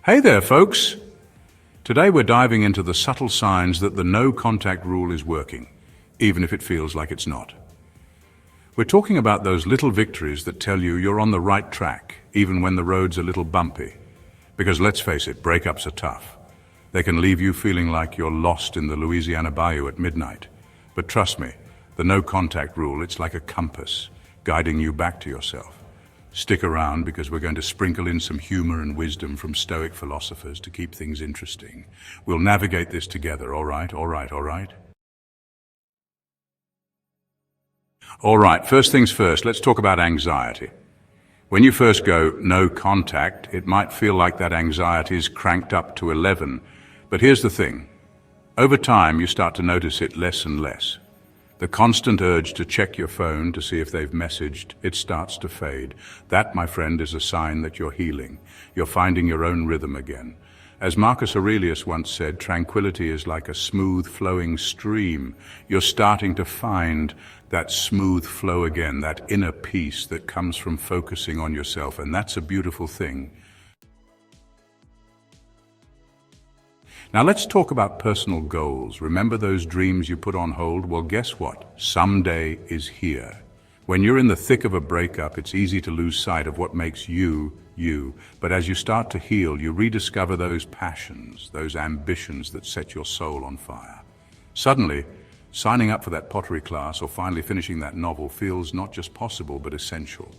Hey there, folks! Today we're diving into the subtle signs that the no contact rule is working, even if it feels like it's not. We're talking about those little victories that tell you you're on the right track, even when the road's a little bumpy. Because let's face it, breakups are tough. They can leave you feeling like you're lost in the Louisiana bayou at midnight. But trust me, the no contact rule, it's like a compass, guiding you back to yourself. Stick around because we're going to sprinkle in some humor and wisdom from Stoic philosophers to keep things interesting. We'll navigate this together, all right? All right, first things first, let's talk about anxiety. When you first go no contact, it might feel like that anxiety is cranked up to 11. But here's the thing. Over time, you start to notice it less and less. The constant urge to check your phone to see if they've messaged, it starts to fade. That, my friend, is a sign that you're healing. You're finding your own rhythm again. As Marcus Aurelius once said, tranquility is like a smooth flowing stream. You're starting to find that smooth flow again, that inner peace that comes from focusing on yourself, and that's a beautiful thing. Now let's talk about personal goals. Remember those dreams you put on hold? Well, guess what? Someday is here. When you're in the thick of a breakup, it's easy to lose sight of what makes you, you. But as you start to heal, you rediscover those passions, those ambitions that set your soul on fire. Suddenly, signing up for that pottery class or finally finishing that novel feels not just possible, but essential.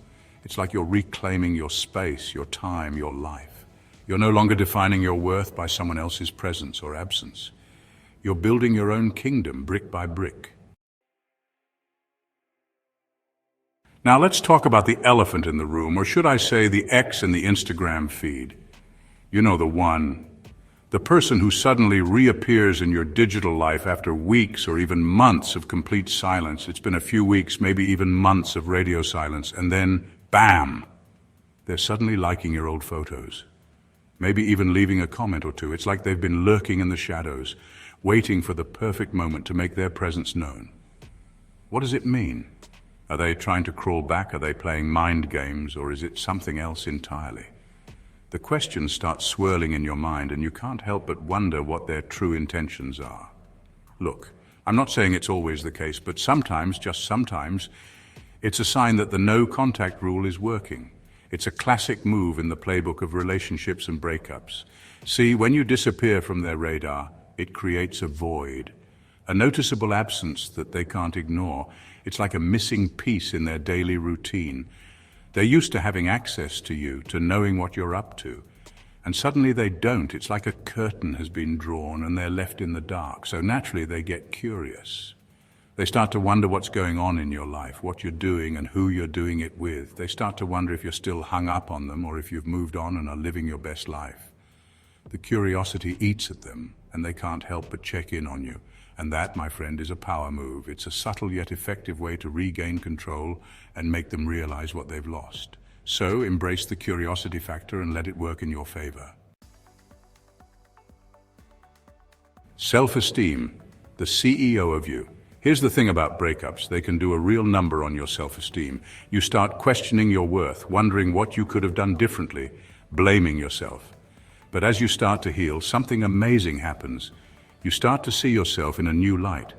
It's like you're reclaiming your space, your time, your life. You're no longer defining your worth by someone else's presence or absence. You're building your own kingdom brick by brick. Now let's talk about the elephant in the room, or should I say the X in the Instagram feed. You know, the one. The person who suddenly reappears in your digital life after weeks or even months of complete silence. It's been a few weeks, maybe even months of radio silence, and then, bam! They're suddenly liking your old photos. Maybe even leaving a comment or two. It's like they've been lurking in the shadows, waiting for the perfect moment to make their presence known. What does it mean? Are they trying to crawl back? Are they playing mind games? Or is it something else entirely? The questions start swirling in your mind, and you can't help but wonder what their true intentions are. Look, I'm not saying it's always the case, but sometimes, just sometimes, it's a sign that the no contact rule is working. It's a classic move in the playbook of relationships and breakups. See, when you disappear from their radar, it creates a void, a noticeable absence that they can't ignore. It's like a missing piece in their daily routine. They're used to having access to you, to knowing what you're up to. And suddenly they don't. It's like a curtain has been drawn and they're left in the dark. So naturally they get curious. They start to wonder what's going on in your life, what you're doing and who you're doing it with. They start to wonder if you're still hung up on them or if you've moved on and are living your best life. The curiosity eats at them and they can't help but check in on you. And that, my friend, is a power move. It's a subtle yet effective way to regain control and make them realize what they've lost. So embrace the curiosity factor and let it work in your favor. Self-esteem, the CEO of you. Here's the thing about breakups, they can do a real number on your self-esteem. You start questioning your worth, wondering what you could have done differently, blaming yourself. But as you start to heal, something amazing happens. You start to see yourself in a new light.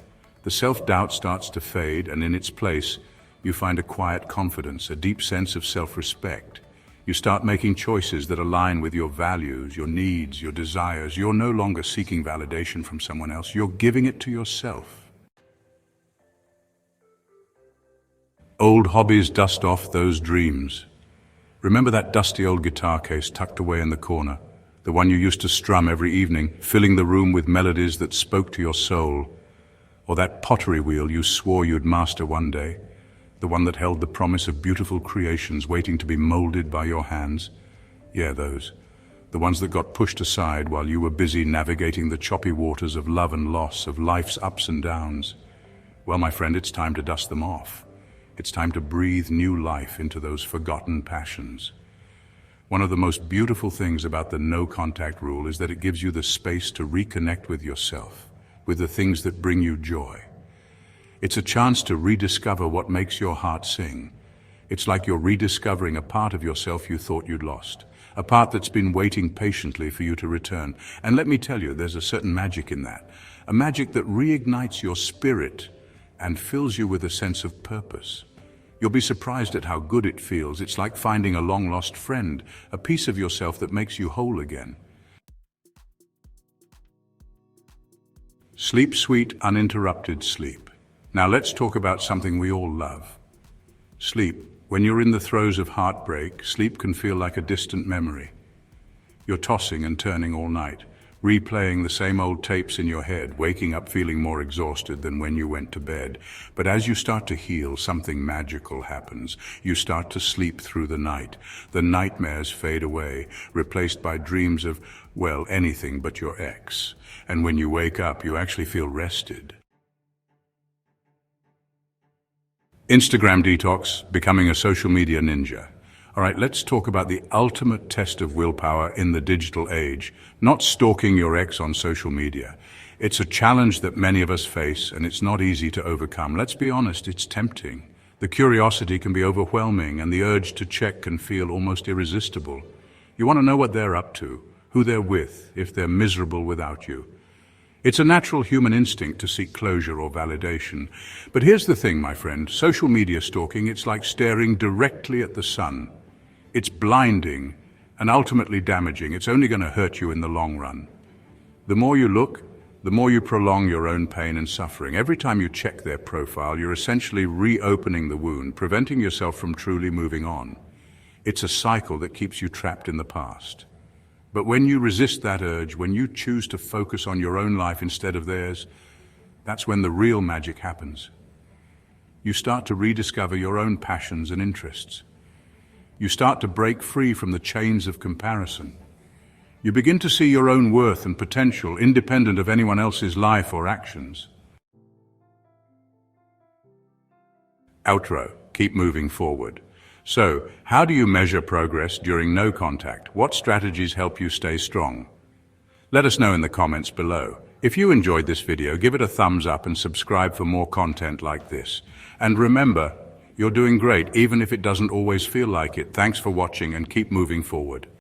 The self-doubt starts to fade, and in its place, you find a quiet confidence, a deep sense of self-respect. You start making choices that align with your values, your needs, your desires. You're no longer seeking validation from someone else, you're giving it to yourself. Old hobbies dust off those dreams. Remember that dusty old guitar case tucked away in the corner? The one you used to strum every evening, filling the room with melodies that spoke to your soul. Or that pottery wheel you swore you'd master one day, the one that held the promise of beautiful creations waiting to be molded by your hands. Yeah, those. The ones that got pushed aside while you were busy navigating the choppy waters of love and loss, of life's ups and downs. Well, my friend, it's time to dust them off. It's time to breathe new life into those forgotten passions. One of the most beautiful things about the no contact rule is that it gives you the space to reconnect with yourself, with the things that bring you joy. It's a chance to rediscover what makes your heart sing. It's like you're rediscovering a part of yourself you thought you'd lost, a part that's been waiting patiently for you to return. And let me tell you, there's a certain magic in that, a magic that reignites your spirit and fills you with a sense of purpose. You'll be surprised at how good it feels. It's like finding a long-lost friend, a piece of yourself that makes you whole again. Sleep sweet, uninterrupted sleep. Now let's talk about something we all love. Sleep. When you're in the throes of heartbreak, sleep can feel like a distant memory. You're tossing and turning all night, replaying the same old tapes in your head, waking up feeling more exhausted than when you went to bed. But as you start to heal, something magical happens. You start to sleep through the night. The nightmares fade away, replaced by dreams of, well, anything but your ex. And when you wake up, you actually feel rested. Instagram detox, becoming a social media ninja. All right, let's talk about the ultimate test of willpower in the digital age, not stalking your ex on social media. It's a challenge that many of us face, and it's not easy to overcome. Let's be honest, it's tempting. The curiosity can be overwhelming, and the urge to check can feel almost irresistible. You want to know what they're up to, who they're with, if they're miserable without you. It's a natural human instinct to seek closure or validation. But here's the thing, my friend, social media stalking, it's like staring directly at the sun. It's blinding and ultimately damaging. It's only going to hurt you in the long run. The more you look, the more you prolong your own pain and suffering. Every time you check their profile, you're essentially reopening the wound, preventing yourself from truly moving on. It's a cycle that keeps you trapped in the past. But when you resist that urge, when you choose to focus on your own life instead of theirs, that's when the real magic happens. You start to rediscover your own passions and interests. You start to break free from the chains of comparison. You begin to see your own worth and potential, independent of anyone else's life or actions. Outro. Keep moving forward. So, how do you measure progress during no contact? What strategies help you stay strong? Let us know in the comments below. If you enjoyed this video, give it a thumbs up and subscribe for more content like this. And remember, you're doing great, even if it doesn't always feel like it. Thanks for watching and keep moving forward.